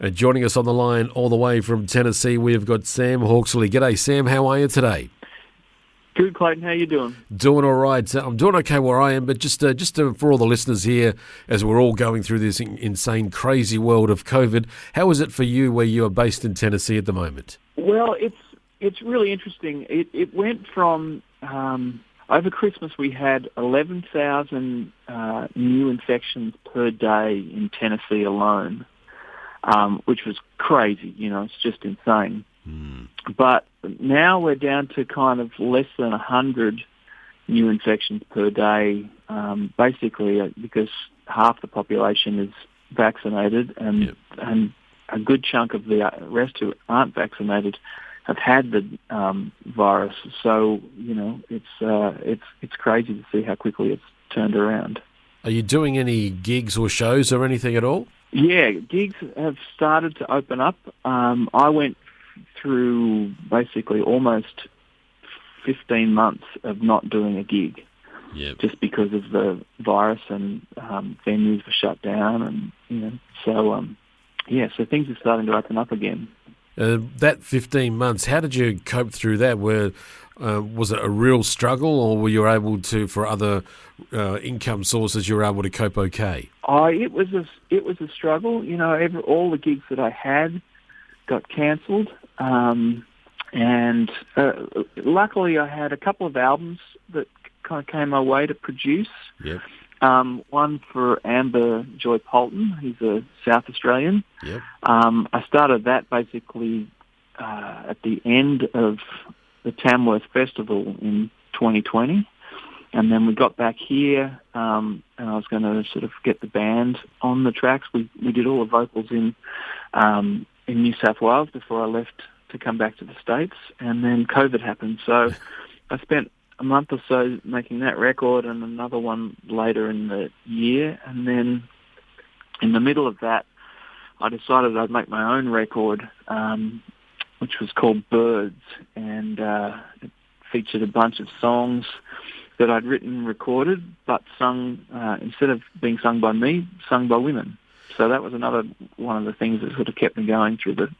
Joining us on the line all the way from Tennessee, we've got Sam Hawksley. G'day, Sam. How are you today? Good, Clayton. How you doing? Doing all right. I'm doing okay where I am, but just for all the listeners here, as we're all going through this insane, crazy world of COVID, how is it for you where you are based in Tennessee at the moment? Well, it's really interesting. It went from over Christmas we had 11,000 new infections per day in Tennessee alone, which was crazy. It's just insane. But now we're down to kind of less than 100 new infections per day, basically because half the population is vaccinated and a good chunk of the rest who aren't vaccinated have had the virus. So, it's crazy to see how quickly it's turned around. Are you doing any gigs or shows or anything at all? Yeah, gigs have started to open up. I went through basically almost 15 months of not doing a gig, just because of the virus and venues were shut down, and so things are starting to open up again. That 15 months, how did you cope through that? Was it a real struggle, or were you able to, for other income sources, you were able to cope okay? It was a struggle. All the gigs that I had got cancelled, and luckily I had a couple of albums that kind of came my way to produce. Yep. One for Amber Joy Polton, who's a South Australian. Yep. I started that basically at the end of the Tamworth Festival in 2020, and then we got back here, and I was going to sort of get the band on the tracks. We did all the vocals in New South Wales before I left to come back to the States, and then COVID happened. So I spent a month or so making that record and another one later in the year, and then in the middle of that I decided I'd make my own record, which was called Birds, and it featured a bunch of songs that I'd written and recorded, but sung, instead of being sung by me, sung by women. So that was another one of the things that sort of kept me going through the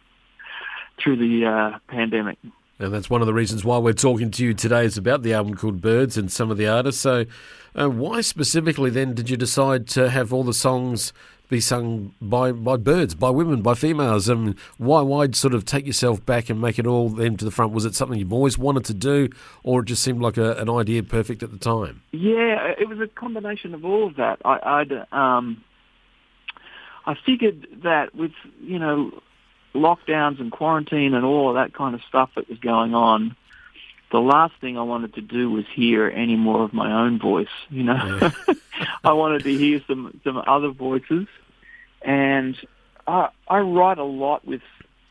pandemic. And that's one of the reasons why we're talking to you today is about the album called Birds and some of the artists. So why specifically then did you decide to have all the songs be sung by birds, by women, by females? And why sort of take yourself back and make it all then to the front? Was it something you've always wanted to do, or it just seemed like an idea perfect at the time? Yeah, it was a combination of all of that. I figured that with, lockdowns and quarantine and all of that kind of stuff that was going on, the last thing I wanted to do was hear any more of my own voice, Yeah. I wanted to hear some other voices, and I write a lot with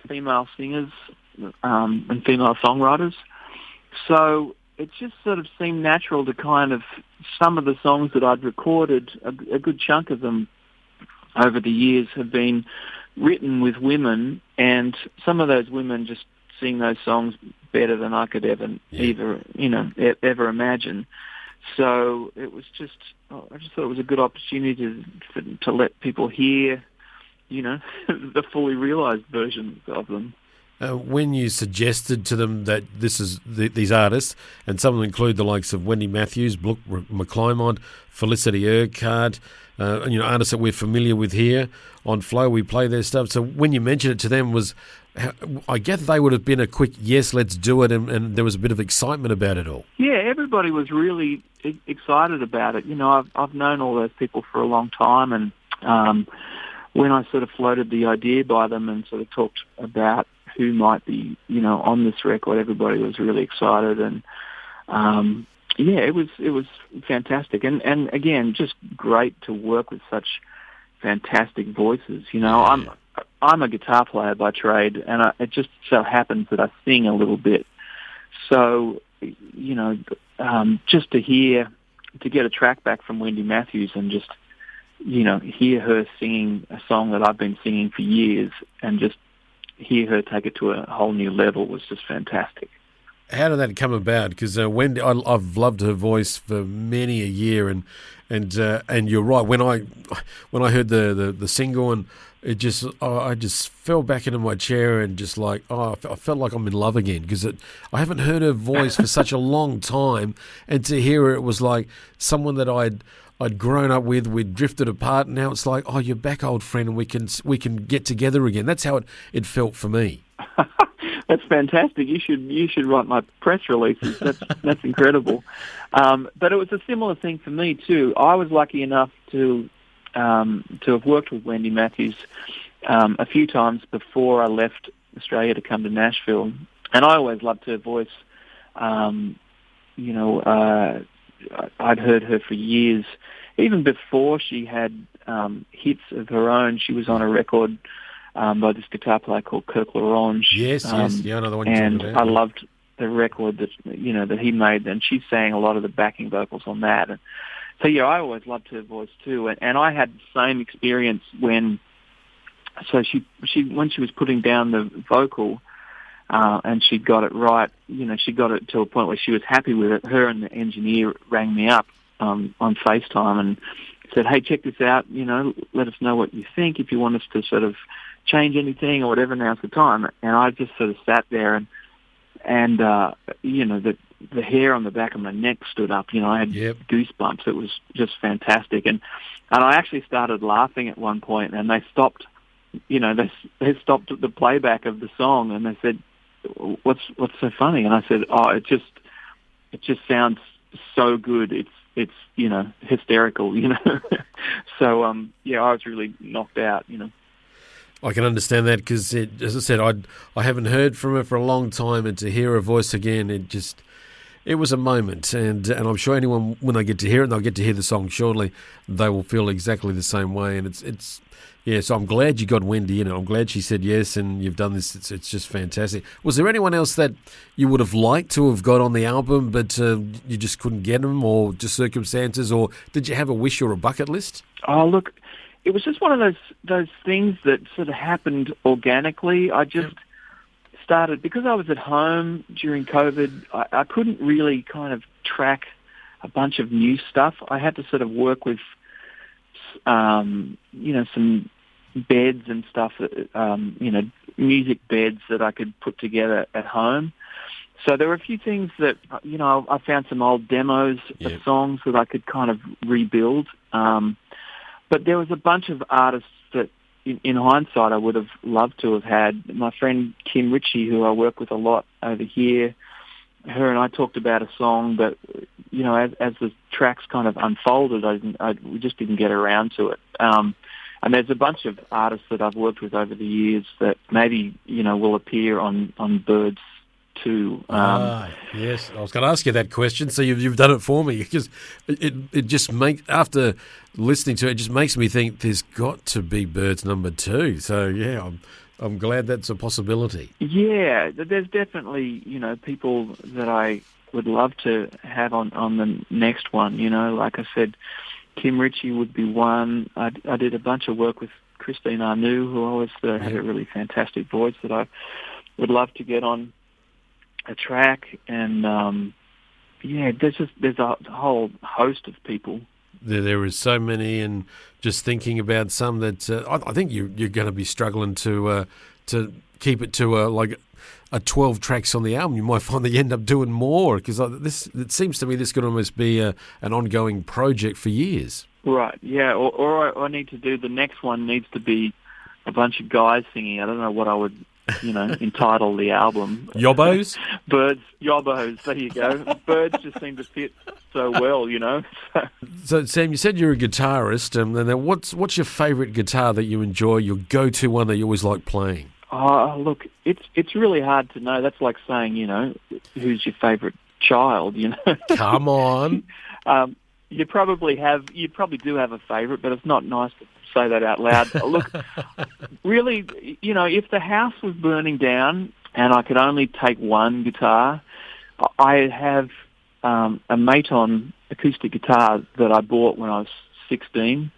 female singers and female songwriters, so it just sort of seemed natural to kind of, some of the songs that I'd recorded, a good chunk of them over the years have been written with women, and some of those women just sing those songs better than I could ever imagine. So it was I just thought it was a good opportunity to let people hear, the fully realized versions of them. When you suggested to them that this is these artists, and some of them include the likes of Wendy Matthews, Brooke McClymont, Felicity Urquhart, artists that we're familiar with here on Flow, we play their stuff. So when you mentioned it to them, I guess they would have been a quick, yes, let's do it, and there was a bit of excitement about it all. Yeah, everybody was really excited about it. I've known all those people for a long time, and when I sort of floated the idea by them and sort of talked about who might be, on this record, everybody was really excited, and it was fantastic, and again, just great to work with such fantastic voices. I'm a guitar player by trade, and it just so happens that I sing a little bit. So, just to get a track back from Wendy Matthews and just, hear her singing a song that I've been singing for years, and just hear her take it to a whole new level was just fantastic. How did that come about? Because Wendy, I've loved her voice for many a year, and you're right. When I heard the single and it just, I just fell back into my chair and just like, I felt like I'm in love again because I haven't heard her voice for such a long time, and to hear her, it was like someone that I'd grown up with. We'd drifted apart, and now it's like, oh, you're back, old friend, and we can get together again. That's how it felt for me. That's fantastic. You should write my press releases. That's incredible. But it was a similar thing for me too. I was lucky enough to have worked with Wendy Matthews a few times before I left Australia to come to Nashville, and I always loved her voice. I'd heard her for years, even before she had hits of her own. She was on a record by this guitar player called Kirk LaRange. Yes, yeah, another one. And I loved the record that he made, and she sang a lot of the backing vocals on that. And so yeah, I always loved her voice too, and I had the same experience when she was putting down the vocal, and she got it right. She got it to a point where she was happy with it. Her and the engineer rang me up on FaceTime and said, "Hey, check this out. Let us know what you think. If you want us to sort of change anything or whatever, now's the time." And I just sort of sat there and the hair on the back of my neck stood up. I had goosebumps. It was just fantastic. And I actually started laughing at one point, and they stopped. They stopped the playback of the song, and they said, "What's so funny?" And I said, "Oh, it just sounds so good. It's hysterical." So I was really knocked out. I can understand that because, as I said, I haven't heard from her for a long time, and to hear her voice again, it was a moment, and I'm sure anyone, when they get to hear it, and they'll get to hear the song shortly, they will feel exactly the same way. And so I'm glad you got Wendy in it. I'm glad she said yes, and you've done this. It's just fantastic. Was there anyone else that you would have liked to have got on the album, but you just couldn't get them, or just circumstances, or did you have a wish or a bucket list? Oh, look, it was just one of those things that sort of happened organically. I just started, because I was at home during COVID, I couldn't really kind of track a bunch of new stuff. I had to sort of work with, some beds and stuff, music beds that I could put together at home. So there were a few things that, I found some old demos of songs that I could kind of rebuild. But there was a bunch of artists that, in hindsight, I would have loved to have had. My friend Kim Ritchie, who I work with a lot over here, her and I talked about a song that, as the tracks kind of unfolded, we just didn't get around to it. And there's a bunch of artists that I've worked with over the years that maybe, will appear on Birds too. Yes, I was going to ask you that question, so you've done it for me, because it just after listening to it, just makes me think there's got to be Birds number 2. So yeah, I'm glad that's a possibility. Yeah, there's definitely people that I would love to have on the next one. Like I said, Kim Ritchie would be one. I did a bunch of work with Christine Arnoux, who always had a really fantastic voice that I would love to get on a track. And there's a whole host of people. There is so many, and just thinking about some that I think you're going to be struggling to keep it to a 12 tracks on the album. You might find that you end up doing more, because it seems to me this could almost be an ongoing project for years. Right, yeah, or I need to do, the next one needs to be a bunch of guys singing. I don't know what I would, entitle the album. Yobbos? Birds, yobbos, there you go. Birds just seem to fit so well, So, Sam, you said you're a guitarist, and then what's your favourite guitar that you enjoy, your go-to one that you always like playing? Oh, look, it's really hard to know. That's like saying, who's your favourite child, Come on. You probably do have a favourite, but it's not nice to say that out loud. Look, really, if the house was burning down and I could only take one guitar, I have a Maton acoustic guitar that I bought when I was 16,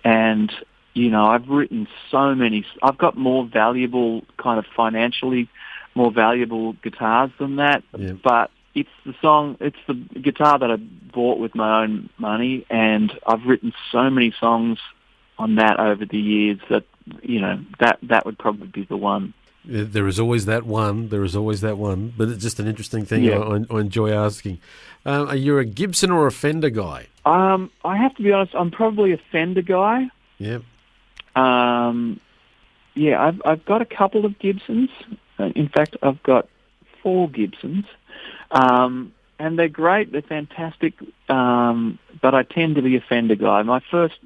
and I've written so many. I've got more valuable, kind of financially more valuable guitars than that, but it's the guitar that I bought with my own money, and I've written so many songs on that over the years that that would probably be the one. Yeah, there is always that one. There is always that one. But it's just an interesting thing. Yeah. I enjoy asking. Are you a Gibson or a Fender guy? I have to be honest. I'm probably a Fender guy. Yep. Yeah, I've got a couple of Gibsons. In fact, I've got 4 Gibsons, and they're great. They're fantastic. But I tend to be a Fender guy. My first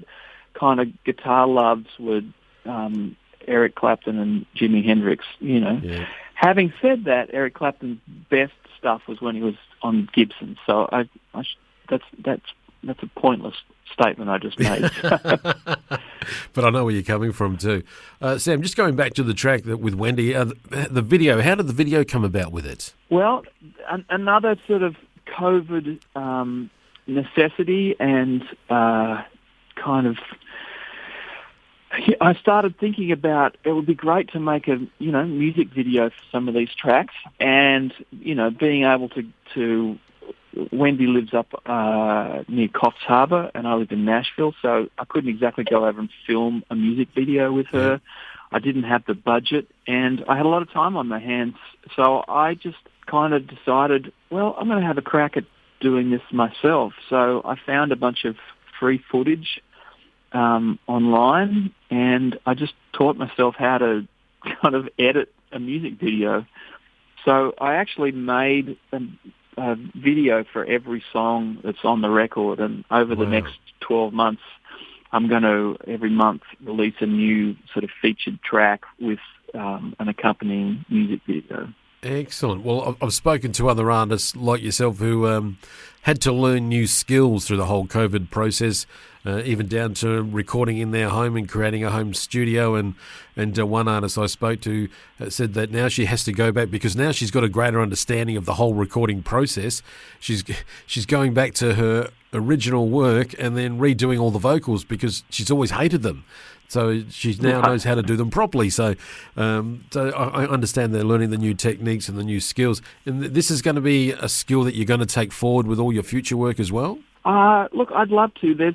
kind of guitar loves were Eric Clapton and Jimi Hendrix. Yeah. Having said that, Eric Clapton's best stuff was when he was on Gibson. So that's a pointless statement I just made. But I know where you're coming from too. Sam, just going back to the track with Wendy, the video, how did the video come about with it? Well, another sort of COVID necessity and kind of... I started thinking about it would be great to make a music video for some of these tracks, and being able to Wendy lives up near Coffs Harbour, and I live in Nashville, so I couldn't exactly go over and film a music video with her. I didn't have the budget, and I had a lot of time on my hands, so I just kind of decided, well, I'm going to have a crack at doing this myself. So I found a bunch of free footage online, and I just taught myself how to kind of edit a music video. So I actually made a video for every song that's on the record, and over the next 12 months, I'm going to every month release a new sort of featured track with an accompanying music video. Excellent. Well, I've spoken to other artists like yourself who had to learn new skills through the whole COVID process, even down to recording in their home and creating a home studio. And one artist I spoke to said that now she has to go back because now she's got a greater understanding of the whole recording process. She's going back to her original work and then redoing all the vocals because she's always hated them. So she now knows how to do them properly. So I understand they're learning the new techniques and the new skills. And this is going to be a skill that you're going to take forward with all your future work as well? Look, I'd love to. There's,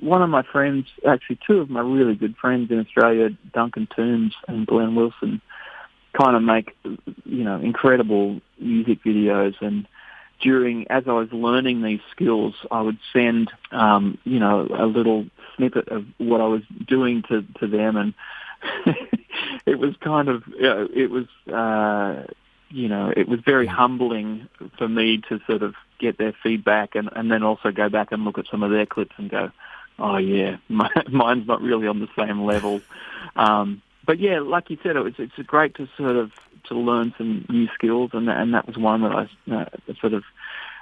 one of my friends, actually 2 of my really good friends in Australia, Duncan Toombs and Glenn Wilson, kind of make, incredible music videos. And as I was learning these skills, I would send, a little snippet of what I was doing to them, and it was kind of, it was very humbling for me to sort of get their feedback and then also go back and look at some of their clips and go, oh yeah, mine's not really on the same level. But yeah, like you said, it's great to sort of to learn some new skills, and that was one that I sort of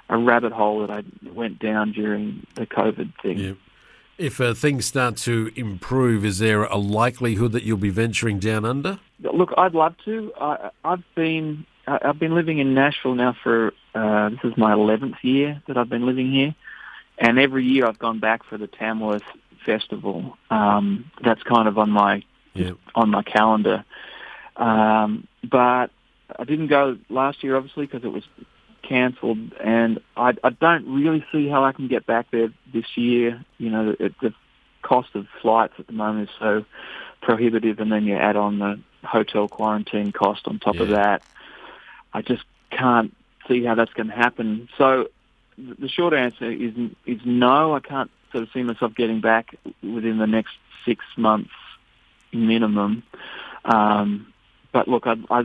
a rabbit hole that I went down during the COVID thing. Yeah. If things start to improve, is there a likelihood that you'll be venturing down under? Look, I'd love to. I've been living in Nashville now for this is my 11th year that I've been living here, and every year I've gone back for the Tamworth Festival. That's kind of on my calendar. But I didn't go last year, obviously, because it was cancelled, and I don't really see how I can get back there this year. The cost of flights at the moment is so prohibitive, and then you add on the hotel quarantine cost on top of that. I just can't see how that's going to happen. So the short answer is no. I can't sort of see myself getting back within the next 6 months minimum. But look, I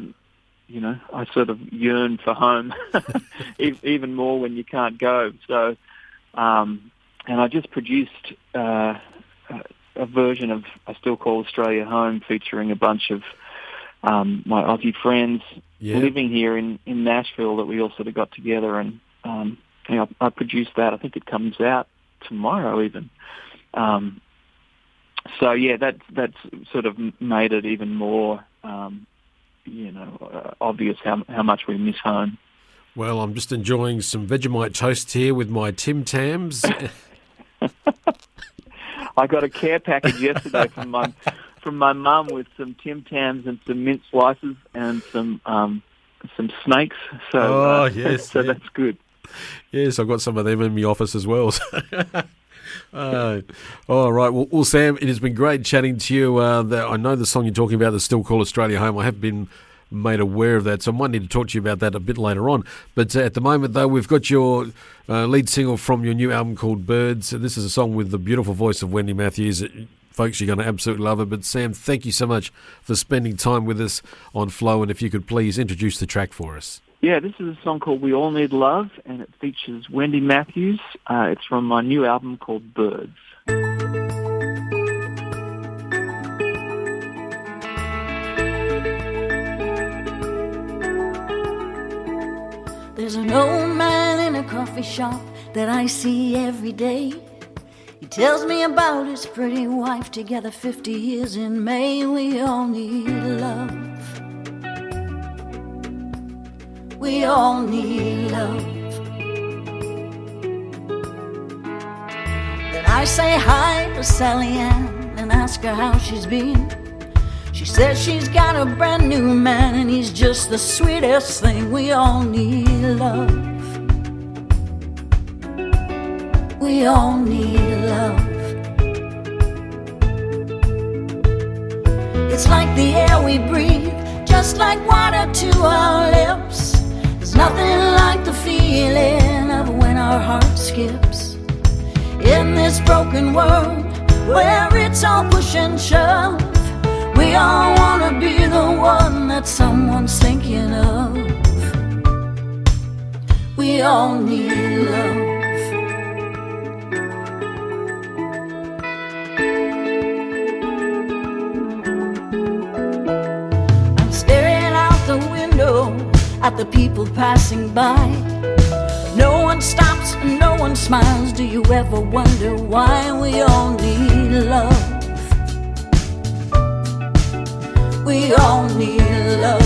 sort of yearn for home even more when you can't go. So, and I just produced a version of I Still Call Australia Home, featuring a bunch of my Aussie friends living here in Nashville that we all sort of got together, and I produced that. I think it comes out tomorrow even. So yeah, that's sort of made it even more obvious how much we miss home. Well, I'm just enjoying some Vegemite toast here with my Tim Tams. I got a care package yesterday from my mum with some Tim Tams and some mint slices and some snakes. So yes, so that's good. Yes, I've got some of them in my office as well. All right. Well, Sam, it has been great chatting to you. I know the song you're talking about, the Still Call Australia Home. I have been made aware of that, so I might need to talk to you about that a bit later on. But at the moment, though, we've got your lead single from your new album called Birds. This is a song with the beautiful voice of Wendy Matthews. Folks, you're going to absolutely love it. But Sam, thank you so much for spending time with us on Flow, and if you could please introduce the track for us. Yeah, this is a song called We All Need Love, and it features Wendy Matthews. It's from my new album called Birds. There's an old man in a coffee shop that I see every day. He tells me about his pretty wife, together 50 years in May. We all need love. We all need love. Then I say hi to Sally Ann and ask her how she's been. She says she's got a brand new man and he's just the sweetest thing. We all need love. We all need love. It's like the air we breathe, just like water to our lips. There's nothing like the feeling of when our heart skips. In this broken world where it's all push and shove, we all want to be the one that someone's thinking of. We all need love. I'm staring out the window at the people passing by. No one stops and no one smiles. Do you ever wonder why? We all need love. We all need love.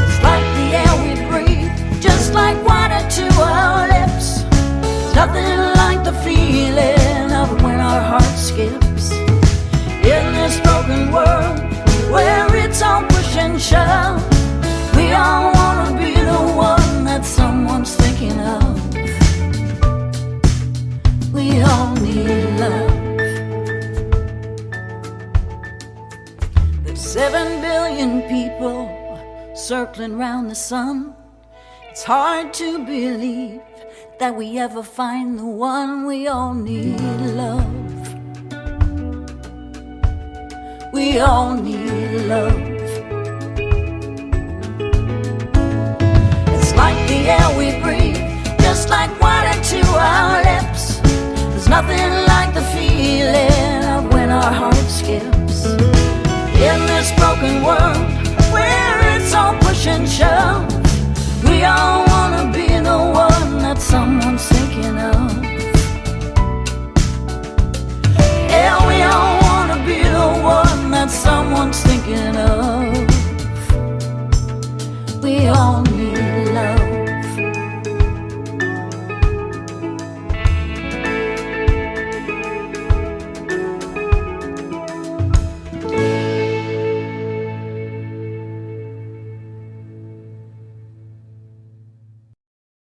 It's like the air we breathe, just like water to our lips. Nothing like the feeling of when our heart skips. In this broken world where it's all push and shove, we all want to be the one that someone's thinking of. We all need love. There's 7 billion people circling round the sun. It's hard to believe that we ever find the one. We all need love. We all need love. It's like the air we breathe, just like water to our lips. There's nothing like the feeling of when our heart skips. In this broken world where it's all push and shove,